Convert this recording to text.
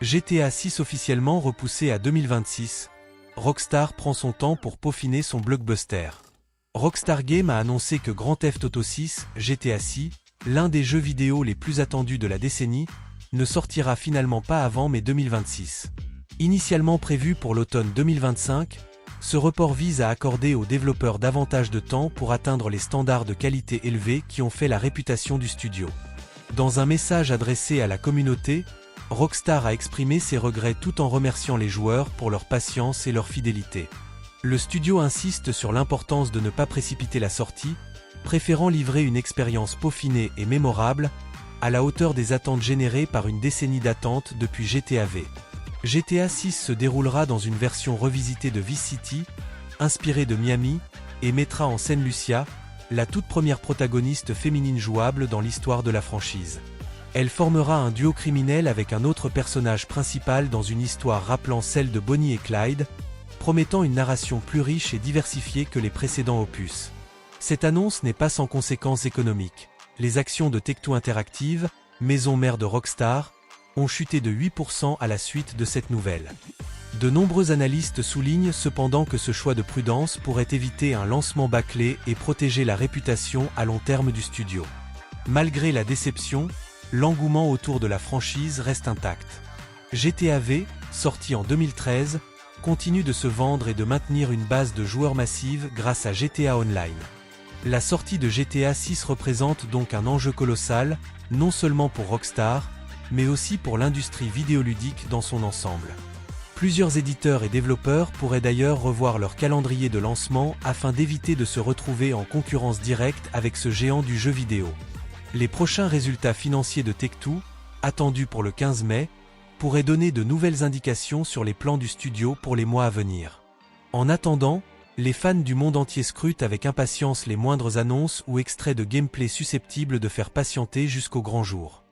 GTA 6 officiellement repoussé à 2026, Rockstar prend son temps pour peaufiner son blockbuster. Rockstar Games a annoncé que Grand Theft Auto 6, GTA 6, l'un des jeux vidéo les plus attendus de la décennie, ne sortira finalement pas avant mai 2026. Initialement prévu pour l'automne 2025, ce report vise à accorder aux développeurs davantage de temps pour atteindre les standards de qualité élevés qui ont fait la réputation du studio. Dans un message adressé à la communauté, Rockstar a exprimé ses regrets tout en remerciant les joueurs pour leur patience et leur fidélité. Le studio insiste sur l'importance de ne pas précipiter la sortie, préférant livrer une expérience peaufinée et mémorable, à la hauteur des attentes générées par une décennie d'attente depuis GTA V. GTA 6 se déroulera dans une version revisitée de Vice City, inspirée de Miami, et mettra en scène Lucia, la toute première protagoniste féminine jouable dans l'histoire de la franchise. Elle formera un duo criminel avec un autre personnage principal dans une histoire rappelant celle de Bonnie et Clyde, promettant une narration plus riche et diversifiée que les précédents opus. Cette annonce n'est pas sans conséquences économiques. Les actions de Take-Two Interactive, maison mère de Rockstar, ont chuté de 8% à la suite de cette nouvelle. De nombreux analystes soulignent cependant que ce choix de prudence pourrait éviter un lancement bâclé et protéger la réputation à long terme du studio. Malgré la déception, l'engouement autour de la franchise reste intact. GTA V, sorti en 2013, continue de se vendre et de maintenir une base de joueurs massive grâce à GTA Online. La sortie de GTA 6 représente donc un enjeu colossal, non seulement pour Rockstar, mais aussi pour l'industrie vidéoludique dans son ensemble. Plusieurs éditeurs et développeurs pourraient d'ailleurs revoir leur calendrier de lancement afin d'éviter de se retrouver en concurrence directe avec ce géant du jeu vidéo. Les prochains résultats financiers de Take-Two, attendus pour le 15 mai, pourraient donner de nouvelles indications sur les plans du studio pour les mois à venir. En attendant, les fans du monde entier scrutent avec impatience les moindres annonces ou extraits de gameplay susceptibles de faire patienter jusqu'au grand jour.